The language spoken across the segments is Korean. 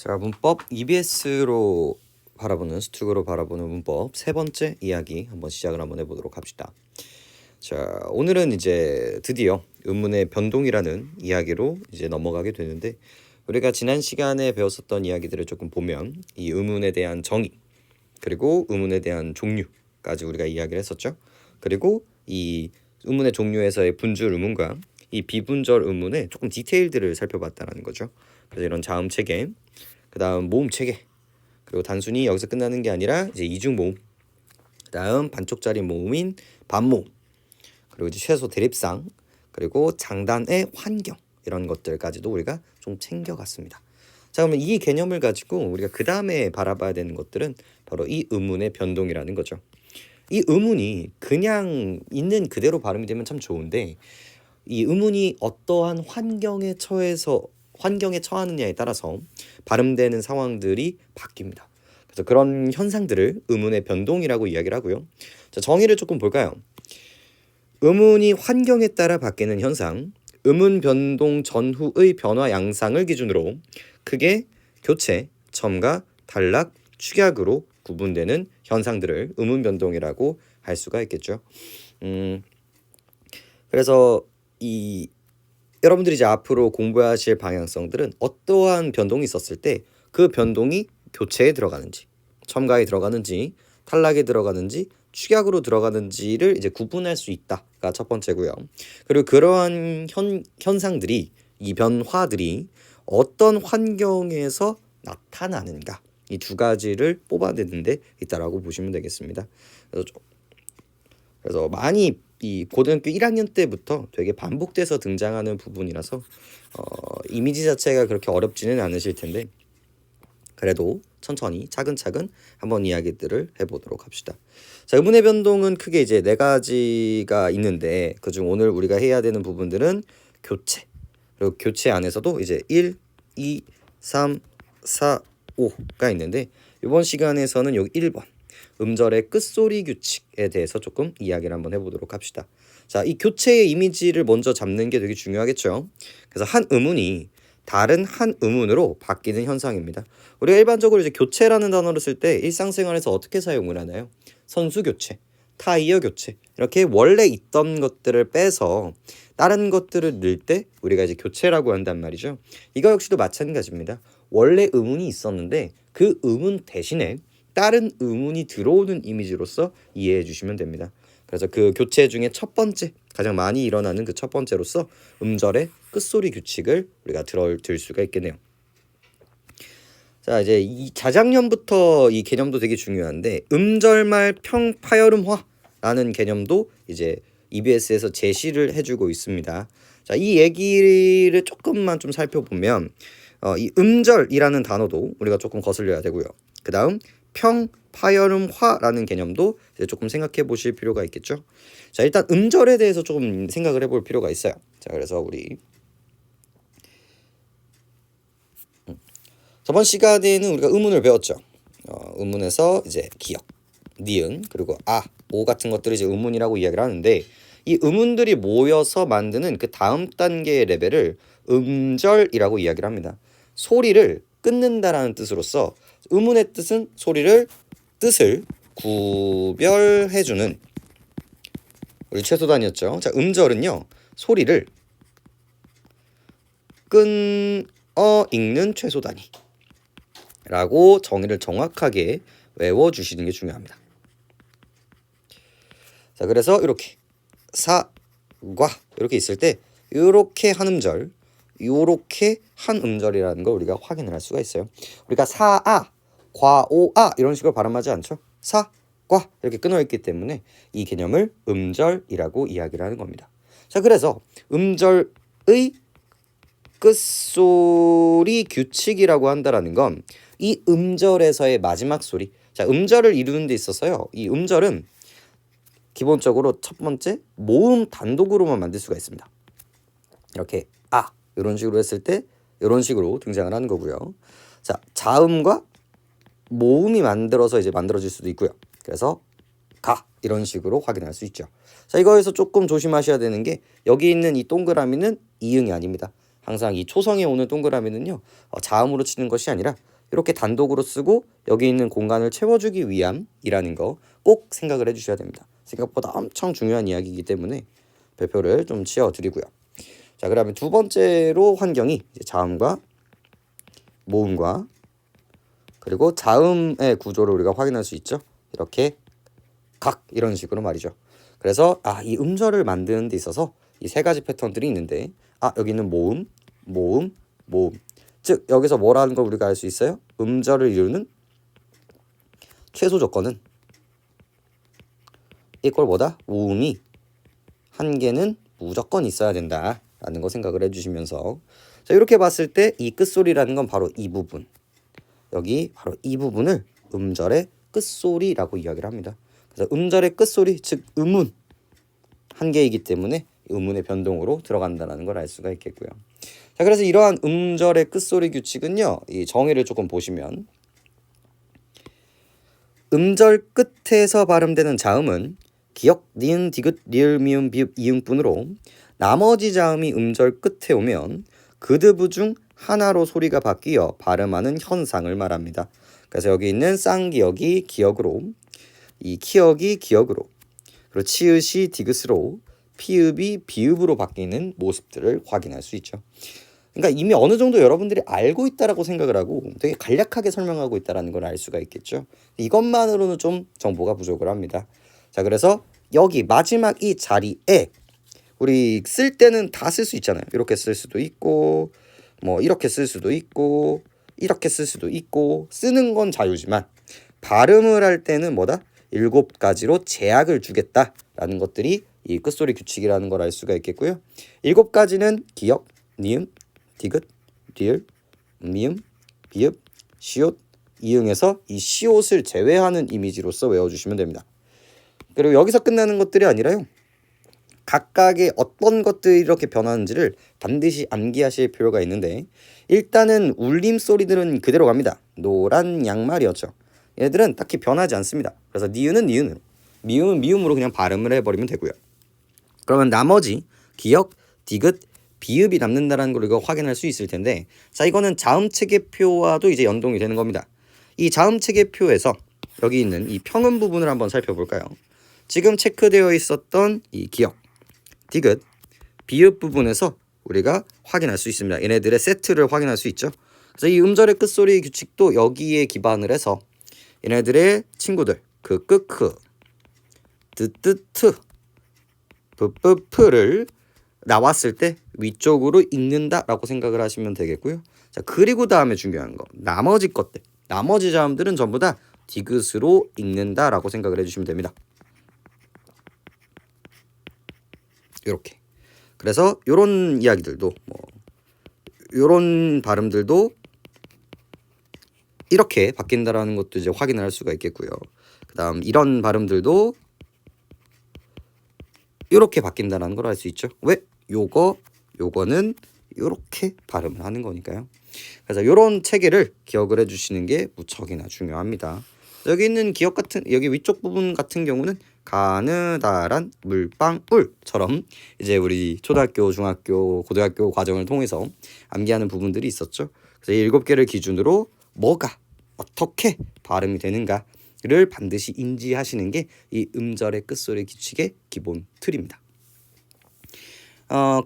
자, 문법 EBS로 바라보는 스툭으로 바라보는 문법 세 번째 이야기 한번 시작을 한번 해보도록 합시다. 자, 오늘은 이제 드디어 음문의 변동이라는 이야기로 이제 넘어가게 되는데, 우리가 지난 시간에 배웠었던 이야기들을 조금 보면 이 음문에 대한 정의, 그리고 음문에 대한 종류까지 우리가 이야기를 했었죠. 그리고 이 음문의 종류에서의 분줄 음문과 이 비분절 음문의 조금 디테일들을 살펴봤다는 거죠. 그래서 이런 자음 체계, 그 다음 모음 체계, 그리고 단순히 여기서 끝나는 게 아니라 이제 이중 모음, 그 다음 반쪽짜리 모음인 반모음, 그리고 이제 최소 대립상, 그리고 장단의 환경, 이런 것들까지도 우리가 좀 챙겨갔습니다. 자, 그러면 이 개념을 가지고 우리가 그 다음에 바라봐야 되는 것들은 바로 이 음문의 변동이라는 거죠. 이 음문이 그냥 있는 그대로 발음이 되면 참 좋은데, 이 음문이 어떠한 환경에 처하느냐에 따라서 발음되는 상황들이 바뀝니다. 그래서 그런 현상들을 음문의 변동이라고 이야기를 하고요. 자, 정의를 조금 볼까요? 음문이 환경에 따라 바뀌는 현상, 음문 변동 전후의 변화 양상을 기준으로 크게 교체, 첨가, 단락, 축약으로 구분되는 현상들을 음문 변동이라고 할 수가 있겠죠. 그래서 여러분들이 이제 앞으로 공부하실 방향성들은 어떠한 변동이 있었을 때 그 변동이 교체에 들어가는지, 첨가에 들어가는지, 탈락에 들어가는지, 축약으로 들어가는지를 이제 구분할 수 있다가 첫 번째고요. 그리고 그러한 현상들이, 이 변화들이 어떤 환경에서 나타나는가, 이 두 가지를 뽑아내는 데 있다라고 보시면 되겠습니다. 그래서 많이 이 고등학교 1학년 때부터 되게 반복돼서 등장하는 부분이라서 이미지 자체가 그렇게 어렵지는 않으실 텐데, 그래도 천천히 차근차근 한번 이야기들을 해보도록 합시다. 자, 음문의 변동은 크게 이제 네 가지가 있는데, 그중 오늘 우리가 해야 되는 부분들은 교체, 그리고 교체 안에서도 이제 1, 2, 3, 4, 5가 있는데, 이번 시간에서는 여기 1번 음절의 끝소리 규칙에 대해서 조금 이야기를 한번 해보도록 합시다. 자, 이 교체의 이미지를 먼저 잡는 게 되게 중요하겠죠. 그래서 한 음운이 다른 한 음운으로 바뀌는 현상입니다. 우리가 일반적으로 이제 교체라는 단어를 쓸 때 일상생활에서 어떻게 사용을 하나요? 선수 교체, 타이어 교체, 이렇게 원래 있던 것들을 빼서 다른 것들을 넣을 때 우리가 이제 교체라고 한단 말이죠. 이거 역시도 마찬가지입니다. 원래 음운이 있었는데 그 음운 대신에 다른 음운이 들어오는 이미지로서 이해해 주시면 됩니다. 그래서 그 교체 중에 첫 번째, 가장 많이 일어나는 그 첫 번째로서 음절의 끝소리 규칙을 우리가 들 수가 있겠네요. 자, 이제 이 자작년부터 이 개념도 되게 중요한데, 음절말 평파열음화라는 개념도 이제 EBS에서 제시를 해주고 있습니다. 자, 이 얘기를 조금만 좀 살펴보면 이 음절이라는 단어도 우리가 조금 거슬려야 되고요. 그 다음 평파열음화라는 개념도 이제 조금 생각해 보실 필요가 있겠죠. 자, 일단 음절에 대해서 조금 생각을 해볼 필요가 있어요. 자, 그래서 우리 저번 시간에는 우리가 음문을 배웠죠. 음문에서 이제 기역, 니은, 그리고 오 같은 것들을 이제 음문이라고 이야기를 하는데, 이 음문들이 모여서 만드는 그 다음 단계의 레벨을 음절이라고 이야기를 합니다. 소리를 끊는다라는 뜻으로서 음문의 뜻은 뜻을 구별해주는 우리 최소단이었죠. 자, 음절은요, 소리를 끊어 읽는 최소단위 라고 정의를 정확하게 외워주시는 게 중요합니다. 자, 그래서 이렇게 사과 이렇게 있을 때 이렇게 한 음절, 이렇게 한 음절이라는 걸 우리가 확인을 할 수가 있어요. 우리가 사아, 과오아 이런 식으로 발음하지 않죠. 사과 이렇게 끊어있기 때문에 이 개념을 음절이라고 이야기를 하는 겁니다. 자, 그래서 음절의 끝소리 규칙이라고 한다라는 건 이 음절에서의 마지막 소리. 자, 음절을 이루는 데 있어서요, 이 음절은 기본적으로 첫 번째 모음 단독으로만 만들 수가 있습니다. 이렇게 이런 식으로 했을 때 이런 식으로 등장을 하는 거고요. 자, 자음과 모음이 만들어질 수도 있고요. 그래서 이런 식으로 확인할 수 있죠. 자, 이거에서 조금 조심하셔야 되는 게, 여기 있는 이 동그라미는 이응이 아닙니다. 항상 이 초성에 오는 동그라미는요, 자음으로 치는 것이 아니라 이렇게 단독으로 쓰고 여기 있는 공간을 채워주기 위함이라는 거 꼭 생각을 해주셔야 됩니다. 생각보다 엄청 중요한 이야기이기 때문에 별표를 좀 지어드리고요. 자, 그러면 두 번째로 환경이 이제 자음과 모음과 그리고 자음의 구조를 우리가 확인할 수 있죠. 이렇게 각 이런 식으로 말이죠. 그래서 이 음절을 만드는 데 있어서 이 세 가지 패턴들이 있는데 여기는 모음, 모음, 모음. 즉 여기서 뭐라는 걸 우리가 알 수 있어요? 음절을 이루는 최소 조건은 이걸 뭐다? 모음이 한 개는 무조건 있어야 된다라는 거 생각을 해주시면서 자, 이렇게 봤을 때 이 끝소리라는 건 바로 이 부분, 여기 바로 이 부분을 음절의 끝소리라고 이야기를 합니다. 그래서 음절의 끝소리, 즉 음운 한 개이기 때문에 음운의 변동으로 들어간다는 걸 알 수가 있겠고요. 자, 그래서 이러한 음절의 끝소리 규칙은요, 이 정의를 조금 보시면 음절 끝에서 발음되는 자음은 기역, 니은, 디귿, 리을, 미음, 비읍, 이응뿐으로 나머지 자음이 음절 끝에 오면 그드부 중 하나로 소리가 바뀌어 발음하는 현상을 말합니다. 그래서 여기 있는 쌍기역이 기역으로, 이 키역이 기역으로, 그리고 치읓이 디귿으로, 피읍이 비읍으로 바뀌는 모습들을 확인할 수 있죠. 그러니까 이미 어느 정도 여러분들이 알고 있다라고 생각을 하고 되게 간략하게 설명하고 있다라는 걸 알 수가 있겠죠. 이것만으로는 좀 정보가 부족을 합니다. 자, 그래서 여기 마지막 이 자리에 우리 쓸 때는 다 쓸 수 있잖아요. 이렇게 쓸 수도 있고 뭐 이렇게 쓸 수도 있고 이렇게 쓸 수도 있고 쓰는 건 자유지만 발음을 할 때는 뭐다? 7가지로 제약을 주겠다라는 것들이 이 끝소리 규칙이라는 걸 알 수가 있겠고요. 7가지는 기역, 니은, 디귿, 리을, 미음, 비읍, 시옷, 이응에서 이 시옷을 제외하는 이미지로서 외워주시면 됩니다. 그리고 여기서 끝나는 것들이 아니라요, 각각의 어떤 것들이 이렇게 변하는지를 반드시 암기하실 필요가 있는데 일단은 울림 소리들은 그대로 갑니다. 노란 양말이었죠. 얘들은 딱히 변하지 않습니다. 그래서 니은은 니은으로, 미음은 미음으로 그냥 발음을 해버리면 되고요. 그러면 나머지 기역, 디귿, 비읍이 남는다는 걸 이거 확인할 수 있을 텐데, 자, 이거는 자음 체계표와도 이제 연동이 되는 겁니다. 이 자음 체계표에서 여기 있는 이 평음 부분을 한번 살펴볼까요? 지금 체크되어 있었던 이 기역, 디귿, 비읍 부분에서 우리가 확인할 수 있습니다. 얘네들의 세트를 확인할 수 있죠. 그래서 이 음절의 끝소리 규칙도 여기에 기반을 해서 얘네들의 친구들, 그 끄크, 뜨뜨트, 뿌뿌프를 나왔을 때 위쪽으로 읽는다라고 생각을 하시면 되겠고요. 자, 그리고 다음에 중요한 거, 나머지 것들, 나머지 자음들은 전부 다 디귿으로 읽는다라고 생각을 해주시면 됩니다. 이렇게. 그래서 요런 이야기들도 요런 발음들도 이렇게 바뀐다라는 것도 이제 확인을 할 수가 있겠고요. 그다음 이런 발음들도 이렇게 바뀐다라는 걸 알 수 있죠. 왜? 요거는 이렇게 발음을 하는 거니까요. 그래서 이런 체계를 기억을 해주시는 게 무척이나 중요합니다. 여기 있는 기억 같은, 여기 위쪽 부분 같은 경우는 가느다란 물방울처럼 이제 우리 초등학교, 중학교, 고등학교 과정을 통해서 암기하는 부분들이 있었죠. 그래서 7개를 기준으로 뭐가 어떻게 발음이 되는가를 반드시 인지하시는 게 이 음절의 끝소리 규칙의 기본 틀입니다.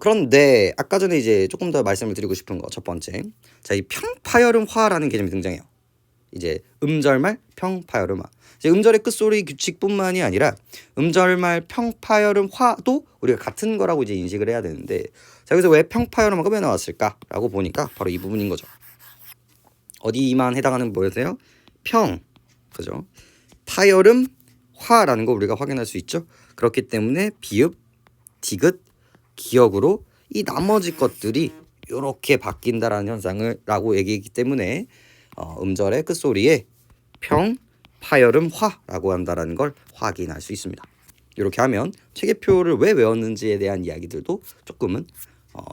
그런데 아까 전에 이제 조금 더 말씀을 드리고 싶은 거, 첫 번째, 자, 이 평파열음화라는 개념이 등장해요. 이제 음절말 평파열음화. 이제 음절의 끝소리 규칙뿐만이 아니라 음절말 평파열음화도 우리가 같은 거라고 이제 인식을 해야 되는데, 자, 그래서 왜 평파열음화가 왜 나왔을까라고 보니까 바로 이 부분인 거죠. 어디만 해당하는 뭐였어요? 평, 그죠? 파열음화라는 거 우리가 확인할 수 있죠. 그렇기 때문에 비읍, 디귿, 기역으로 이 나머지 것들이 이렇게 바뀐다라는 현상을 라고 얘기했기 때문에 음절의 끝소리에 평, 파열음화라고 한다라는 걸 확인할 수 있습니다. 이렇게 하면 체계표를 왜 외웠는지에 대한 이야기들도 조금은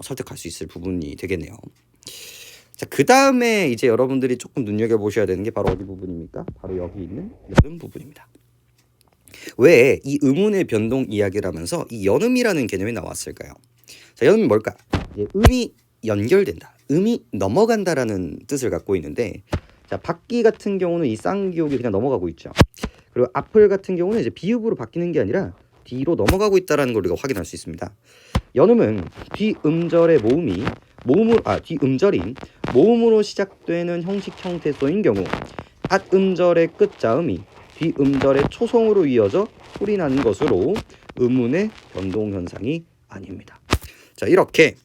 설득할 수 있을 부분이 되겠네요. 자, 그 다음에 이제 여러분들이 조금 눈여겨보셔야 되는 게 바로 어디 부분입니까? 바로 여기 있는 연음 부분입니다. 왜 이 음운의 변동 이야기를 하면서 이 연음이라는 개념이 나왔을까요? 자, 연음이 뭘까? 음이 연결된다, 음이 넘어간다라는 뜻을 갖고 있는데, 자, 박기 같은 경우는 이 쌍기역이 그냥 넘어가고 있죠. 그리고 앞을 같은 경우는 이제 비읍으로 바뀌는 게 아니라 뒤로 넘어가고 있다라는 걸 우리가 확인할 수 있습니다. 연음은 뒤음절의 뒤음절이 모음으로 시작되는 형식 형태소인 경우 앗음절의 끝자음이 뒤음절의 초성으로 이어져 소리 나는 것으로 음운의 변동 현상이 아닙니다. 자, 이렇게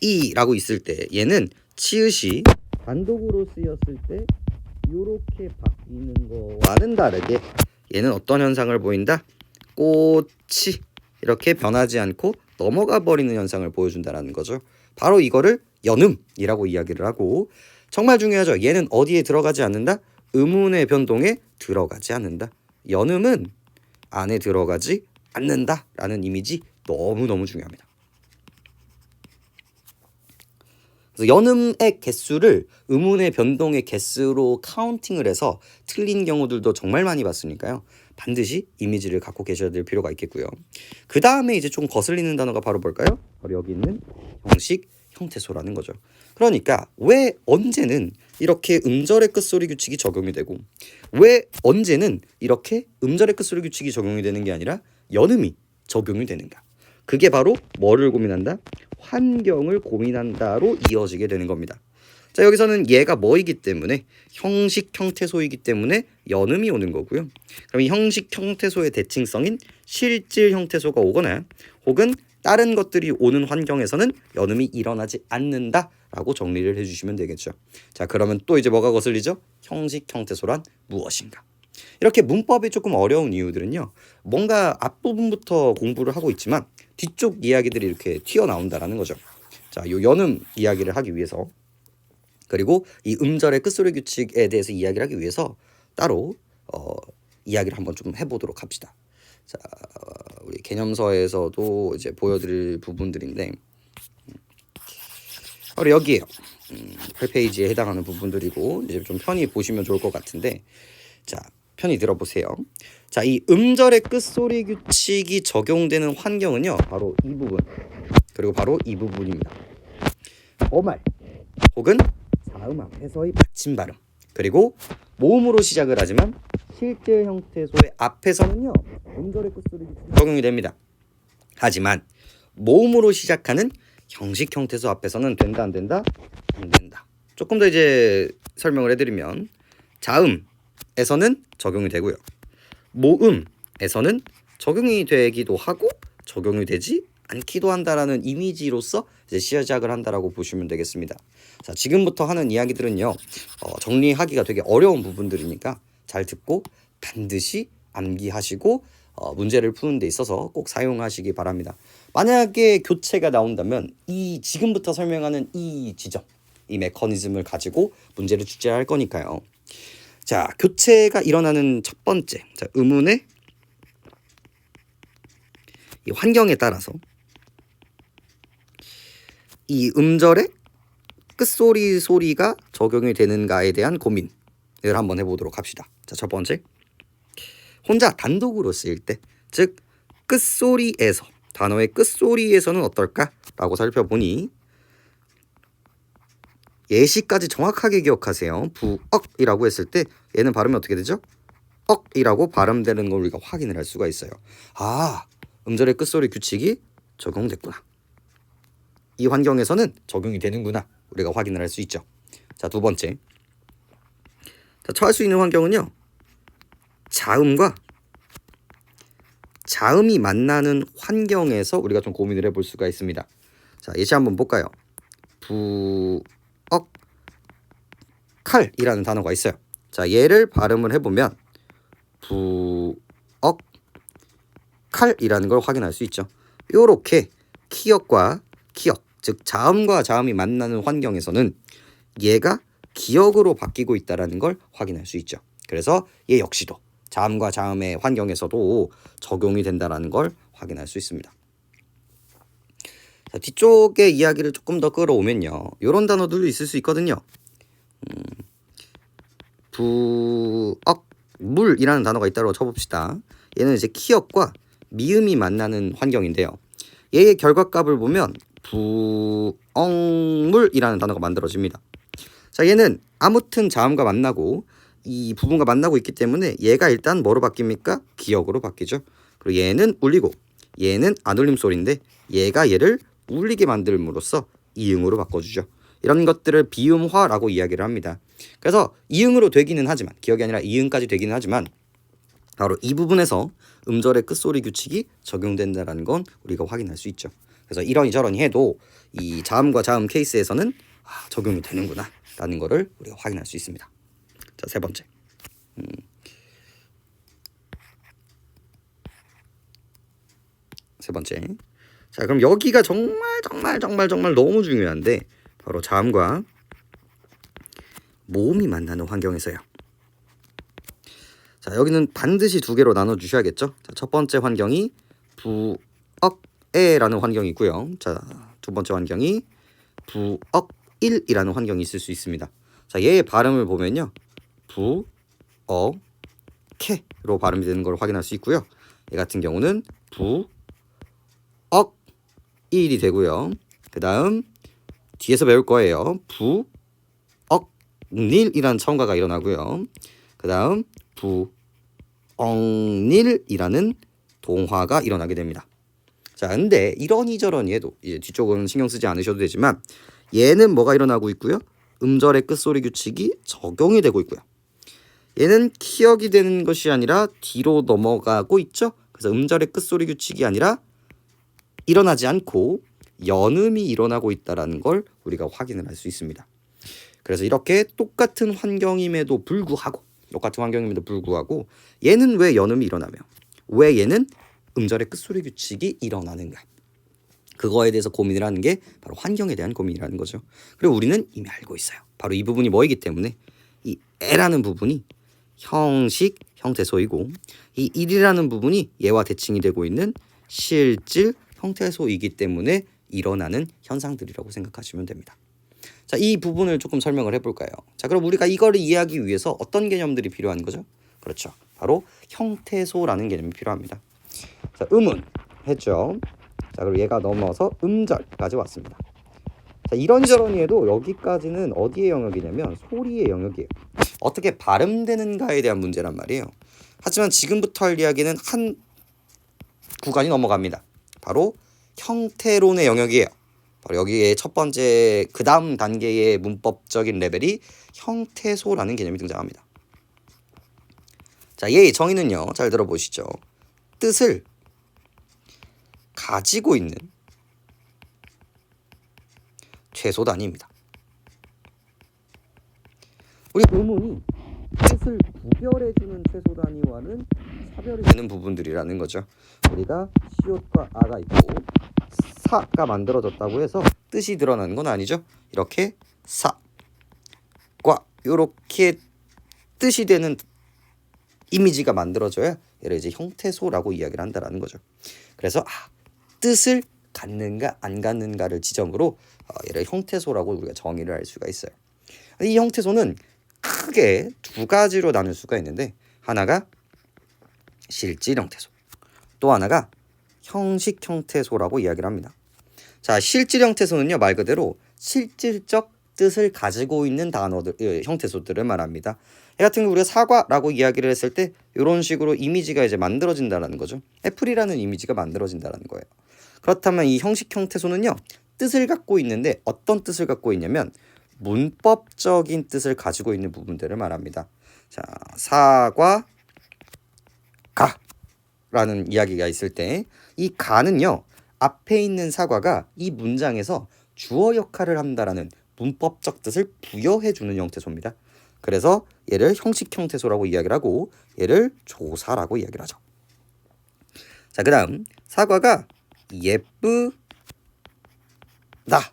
꽃이라고 있을 때 얘는 치읓이 단독으로 쓰였을 때 이렇게 바뀌는 거와는 다르게 얘는 어떤 현상을 보인다? 꽃이 이렇게 변하지 않고 넘어가 버리는 현상을 보여준다는 거죠. 바로 이거를 연음이라고 이야기를 하고, 정말 중요하죠. 얘는 어디에 들어가지 않는다? 음운의 변동에 들어가지 않는다. 연음은 안에 들어가지 않는다라는 이미지 너무너무 중요합니다. 그래서 연음의 개수를 음운의 변동의 개수로 카운팅을 해서 틀린 경우들도 정말 많이 봤으니까요. 반드시 이미지를 갖고 계셔야 될 필요가 있겠고요. 그 다음에 이제 좀 거슬리는 단어가 바로 뭘까요? 바로 여기 있는 형식 형태소라는 거죠. 그러니까 왜 언제는 이렇게 음절의 끝소리 규칙이 적용이 되고 왜 언제는 이렇게 음절의 끝소리 규칙이 적용이 되는 게 아니라 연음이 적용이 되는가? 그게 바로 뭐를 고민한다? 환경을 고민한다로 이어지게 되는 겁니다. 자, 여기서는 얘가 뭐이기 때문에 형식 형태소이기 때문에 연음이 오는 거고요. 그럼 이 형식 형태소의 대칭성인 실질 형태소가 오거나 혹은 다른 것들이 오는 환경에서는 연음이 일어나지 않는다라고 정리를 해주시면 되겠죠. 자, 그러면 또 이제 뭐가 거슬리죠? 형식 형태소란 무엇인가? 이렇게 문법이 조금 어려운 이유들은요, 뭔가 앞부분부터 공부를 하고 있지만 뒤쪽 이야기들이 이렇게 튀어나온다라는 거죠. 자, 요 연음 이야기를 하기 위해서, 그리고 이 음절의 끝소리 규칙에 대해서 이야기를 하기 위해서 따로 이야기를 한번 좀 해보도록 합시다. 자, 우리 개념서에서도 이제 보여드릴 부분들인데 바로 여기에요. 8페이지에 해당하는 부분들이고 이제 좀 편히 보시면 좋을 것 같은데, 자, 편히 들어보세요. 자, 이 음절의 끝소리 규칙이 적용되는 환경은요, 바로 이 부분, 그리고 바로 이 부분입니다. 어말 혹은 자음 앞에서의 받침 발음, 그리고 모음으로 시작을 하지만 실제 형태소의 앞에서는요 음절의 끝소리 규칙이 적용이 됩니다. 하지만 모음으로 시작하는 형식 형태소 앞에서는 된다 안 된다? 안 된다. 조금 더 이제 설명을 해드리면 자음에서는 적용이 되고요, 모음에서는 적용이 되기도 하고 적용이 되지 않기도 한다라는 이미지로서 이제 시작을 한다라고 보시면 되겠습니다. 자, 지금부터 하는 이야기들은요, 정리하기가 되게 어려운 부분들이니까 잘 듣고 반드시 암기하시고 문제를 푸는 데 있어서 꼭 사용하시기 바랍니다. 만약에 교체가 나온다면 이 지금부터 설명하는 이 지점, 이 메커니즘을 가지고 문제를 출제할 거니까요. 자, 교체가 일어나는 첫 번째, 자, 음운의 이 환경에 따라서 이 음절의 끝소리 소리가 적용이 되는가에 대한 고민을 한번 해보도록 합시다. 자, 첫 번째, 혼자 단독으로 쓰일 때, 즉 끝소리에서, 단어의 끝소리에서는 어떨까라고 살펴보니 예시까지 정확하게 기억하세요. 부억이라고 했을 때 얘는 발음이 어떻게 되죠? 억이라고 발음되는 걸 우리가 확인을 할 수가 있어요. 아, 음절의 끝소리 규칙이 적용됐구나, 이 환경에서는 적용이 되는구나, 우리가 확인을 할 수 있죠. 자, 두 번째, 자, 처할 수 있는 환경은요, 자음과 자음이 만나는 환경에서 우리가 좀 고민을 해볼 수가 있습니다. 자, 예시 한번 볼까요? 부억 칼이라는 단어가 있어요. 자, 얘를 발음을 해보면 부억 칼이라는 걸 확인할 수 있죠. 요렇게 키역과 키역, 즉 자음과 자음이 만나는 환경에서는 얘가 기역으로 바뀌고 있다는 걸 확인할 수 있죠. 그래서 얘 역시도 자음과 자음의 환경에서도 적용이 된다는 걸 확인할 수 있습니다. 자, 뒤쪽의 이야기를 조금 더 끌어오면요, 이런 단어들도 있을 수 있거든요. 부억 물이라는 단어가 있다고 쳐봅시다. 얘는 이제 키역과 미음이 만나는 환경인데요, 얘의 결과값을 보면 부엉물이라는 단어가 만들어집니다. 자, 얘는 아무튼 자음과 만나고 이 부분과 만나고 있기 때문에 얘가 일단 뭐로 바뀝니까? 기역으로 바뀌죠. 그리고 얘는 울리고 얘는 안 울림 소리인데 얘가 얘를 울리게 만들므로써 이응으로 바꿔주죠. 이런 것들을 비음화라고 이야기를 합니다. 그래서 이응으로 되기는 하지만 기역이 아니라 이응까지 되기는 하지만 바로 이 부분에서 음절의 끝소리 규칙이 적용된다는 건 우리가 확인할 수 있죠. 그래서 이러니 저러니 해도 이 자음과 자음 케이스에서는 적용이 되는구나 라는 거를 우리가 확인할 수 있습니다. 자, 세 번째. 세 번째. 자, 그럼 여기가 정말 너무 중요한데 바로 자음과 모음이 만나는 환경에서요. 자, 여기는 반드시 두 개로 나눠 주셔야겠죠. 자, 첫 번째 환경이 부억에라는 환경이 있고요. 자, 두 번째 환경이 부억일이라는 환경이 있을 수 있습니다. 자, 얘의 발음을 보면요. 부어케로 발음이 되는 걸 확인할 수 있고요. 얘 같은 경우는 부억일이 되고요. 그 다음 뒤에서 배울 거예요. 부억닐이라는 청가가 일어나고요. 그 다음 부엉닐이라는 동화가 일어나게 됩니다. 자, 근데 이러니저러니 해도 이제 뒤쪽은 신경 쓰지 않으셔도 되지만 얘는 뭐가 일어나고 있고요. 음절의 끝소리 규칙이 적용이 되고 있고요. 얘는 키역이 되는 것이 아니라 뒤로 넘어가고 있죠. 그래서 음절의 끝소리 규칙이 아니라 일어나지 않고 연음이 일어나고 있다는 걸 우리가 확인을 할 수 있습니다. 그래서 이렇게 똑같은 환경임에도 불구하고 얘는 왜 연음이 일어나며 왜 얘는 음절의 끝소리 규칙이 일어나는가, 그거에 대해서 고민을 하는 게 바로 환경에 대한 고민이라는 거죠. 그리고 우리는 이미 알고 있어요. 바로 이 부분이 뭐이기 때문에 이 에라는 부분이 형식 형태소이고 이 일이라는 부분이 얘와 대칭이 되고 있는 실질 형태소이기 때문에 일어나는 현상들이라고 생각하시면 됩니다. 자, 이 부분을 조금 설명을 해볼까요? 자, 그럼 우리가 이거를 이해하기 위해서 어떤 개념들이 필요한 거죠? 그렇죠. 바로 형태소라는 개념이 필요합니다. 자, 음은 했죠. 자, 그리고 얘가 넘어서 음절까지 왔습니다. 자, 이런저런이 해도 여기까지는 어디의 영역이냐면 소리의 영역이에요. 어떻게 발음되는가에 대한 문제란 말이에요. 하지만 지금부터 할 이야기는 한 구간이 넘어갑니다. 바로 형태론의 영역이에요. 바로 여기에 첫 번째 그 다음 단계의 문법적인 레벨이 형태소라는 개념이 등장합니다. 자, 얘의 정의는요. 잘 들어보시죠. 뜻을 가지고 있는 최소 단위입니다. 우리 음운이 뜻을 구별해주는 최소 단위와는 차별이 되는 부분들이라는 거죠. 우리가 시옷과 아가 있고 사가 만들어졌다고 해서 뜻이 드러나는 건 아니죠. 이렇게 사과 이렇게 뜻이 되는 이미지가 만들어져야 얘를 이제 형태소라고 이야기를 한다라는 거죠. 그래서 뜻을 갖는가 안 갖는가를 지점으로 얘를 형태소라고 우리가 정의를 할 수가 있어요. 이 형태소는 크게 두 가지로 나눌 수가 있는데 하나가 실질 형태소, 또 하나가 형식 형태소라고 이야기를 합니다. 자, 실질 형태소는요, 말 그대로 실질적 뜻을 가지고 있는 단어들, 형태소들을 말합니다. 이 같은 경우 우리가 사과라고 이야기를 했을 때 이런 식으로 이미지가 이제 만들어진다라는 거죠. 애플이라는 이미지가 만들어진다라는 거예요. 그렇다면 이 형식 형태소는요, 뜻을 갖고 있는데 어떤 뜻을 갖고 있냐면 문법적인 뜻을 가지고 있는 부분들을 말합니다. 자, 사과 가라는 이야기가 있을 때 이 가는요, 앞에 있는 사과가 이 문장에서 주어 역할을 한다라는 문법적 뜻을 부여해주는 형태소입니다. 그래서 얘를 형식 형태소라고 이야기를 하고 얘를 조사라고 이야기를 하죠. 자, 그 다음 사과가 예쁘다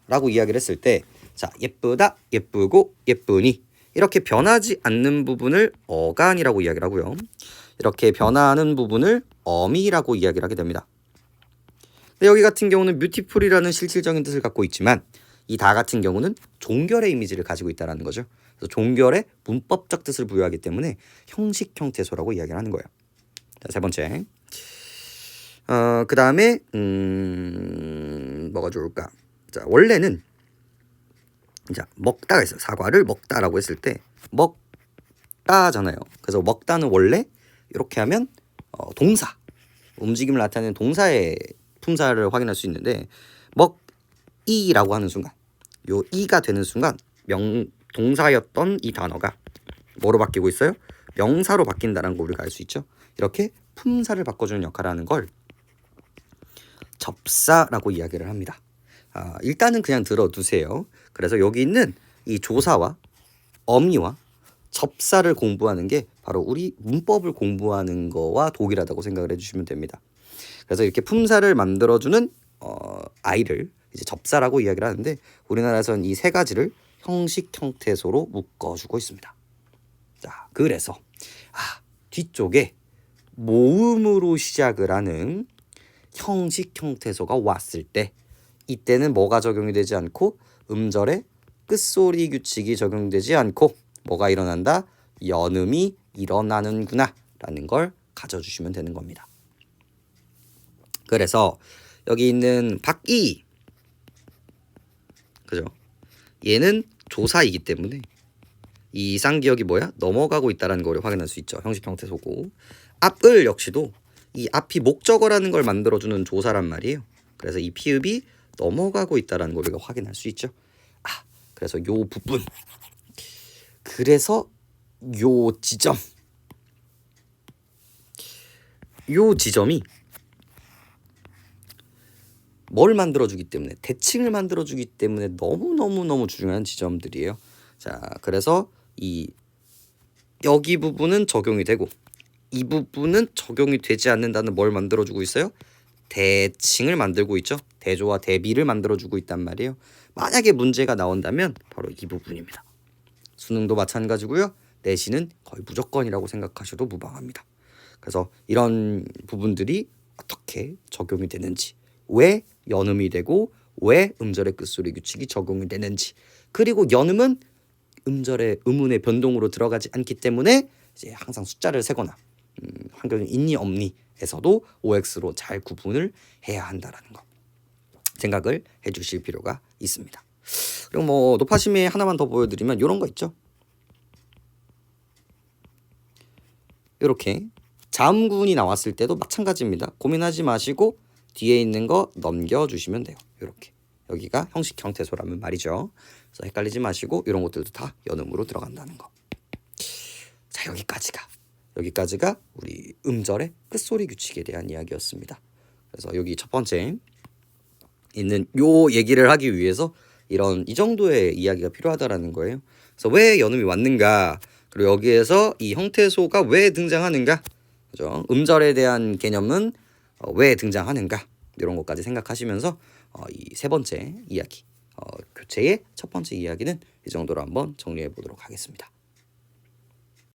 라고 이야기를 했을 때 자, 예쁘다, 예쁘고, 예쁘니 이렇게 변하지 않는 부분을 어간이라고 이야기를 하고요. 이렇게 변화하는 부분을 어미라고 이야기를 하게 됩니다. 근데 여기 같은 경우는 뷰티풀이라는 실질적인 뜻을 갖고 있지만 이 다 같은 경우는 종결의 이미지를 가지고 있다는 거죠. 그래서 종결의 문법적 뜻을 부여하기 때문에 형식 형태소라고 이야기를 하는 거예요. 자, 세 번째. 그 다음에 뭐가 좋을까? 자, 원래는 자, 먹다가 있어요. 사과를 먹다라고 했을 때 먹다잖아요. 그래서 먹다는 원래 이렇게 하면 동사, 움직임을 나타내는 동사의 품사를 확인할 수 있는데 먹이라고 하는 순간, 요 이가 되는 순간 동사였던 이 단어가 뭐로 바뀌고 있어요? 명사로 바뀐다는 걸 우리가 알 수 있죠. 이렇게 품사를 바꿔주는 역할을 하는 걸 접사라고 이야기를 합니다. 일단은 그냥 들어두세요. 그래서 여기 있는 이 조사와 어미와 접사를 공부하는 게 바로 우리 문법을 공부하는 거와 동일하다고 생각을 해주시면 됩니다. 그래서 이렇게 품사를 만들어주는 아이를 이제 접사라고 이야기를 하는데 우리나라에서는 이 세 가지를 형식 형태소로 묶어주고 있습니다. 자, 그래서 뒤쪽에 모음으로 시작을 하는 형식 형태소가 왔을 때 이때는 뭐가 적용이 되지 않고 음절의 끝소리 규칙이 적용되지 않고 뭐가 일어난다? 연음이 일어나는구나 라는 걸 가져주시면 되는 겁니다. 그래서 여기 있는 박이, 그죠? 얘는 조사이기 때문에 이 이상기억이 뭐야? 넘어가고 있다는 걸 확인할 수 있죠. 형식 형태소고. 앞을 역시도 이 앞이 목적어라는 걸 만들어주는 조사란 말이에요. 그래서 이 피읍이 넘어가고 있다는 걸 우리가 확인할 수 있죠. 그래서 요 부분, 그래서 요 지점이 뭘 만들어주기 때문에, 대칭을 만들어주기 때문에 너무너무 중요한 지점들이에요. 자, 그래서 이 여기 부분은 적용이 되고 이 부분은 적용이 되지 않는다는 뭘 만들어주고 있어요? 대칭을 만들고 있죠. 대조와 대비를 만들어주고 있단 말이에요. 만약에 문제가 나온다면 바로 이 부분입니다. 수능도 마찬가지고요. 내신은 거의 무조건이라고 생각하셔도 무방합니다. 그래서 이런 부분들이 어떻게 적용이 되는지, 왜 연음이 되고 왜 음절의 끝소리 규칙이 적용이 되는지, 그리고 연음은 음절의 음운의 변동으로 들어가지 않기 때문에 이제 항상 숫자를 세거나 환경이 있니 없니에서도 OX로 잘 구분을 해야 한다라는 거 생각을 해주실 필요가 있습니다. 그리고 뭐 높아심에 하나만 더 보여드리면 이런 거 있죠. 이렇게 자음군이 나왔을 때도 마찬가지입니다. 고민하지 마시고 뒤에 있는 거 넘겨주시면 돼요. 이렇게 여기가 형식 형태소라면 말이죠. 그래서 헷갈리지 마시고 이런 것들도 다 연음으로 들어간다는 거. 자, 여기까지가 우리 음절의 끝소리 규칙에 대한 이야기였습니다. 그래서 여기 첫 번째 있는 요 얘기를 하기 위해서 이 정도의 이야기가 필요하다라는 거예요. 그래서 왜 연음이 왔는가, 그리고 여기에서 이 형태소가 왜 등장하는가, 그죠? 음절에 대한 개념은 왜 등장하는가, 이런 것까지 생각하시면서 이 세 번째 이야기, 교체의 첫 번째 이야기는 이 정도로 한번 정리해 보도록 하겠습니다.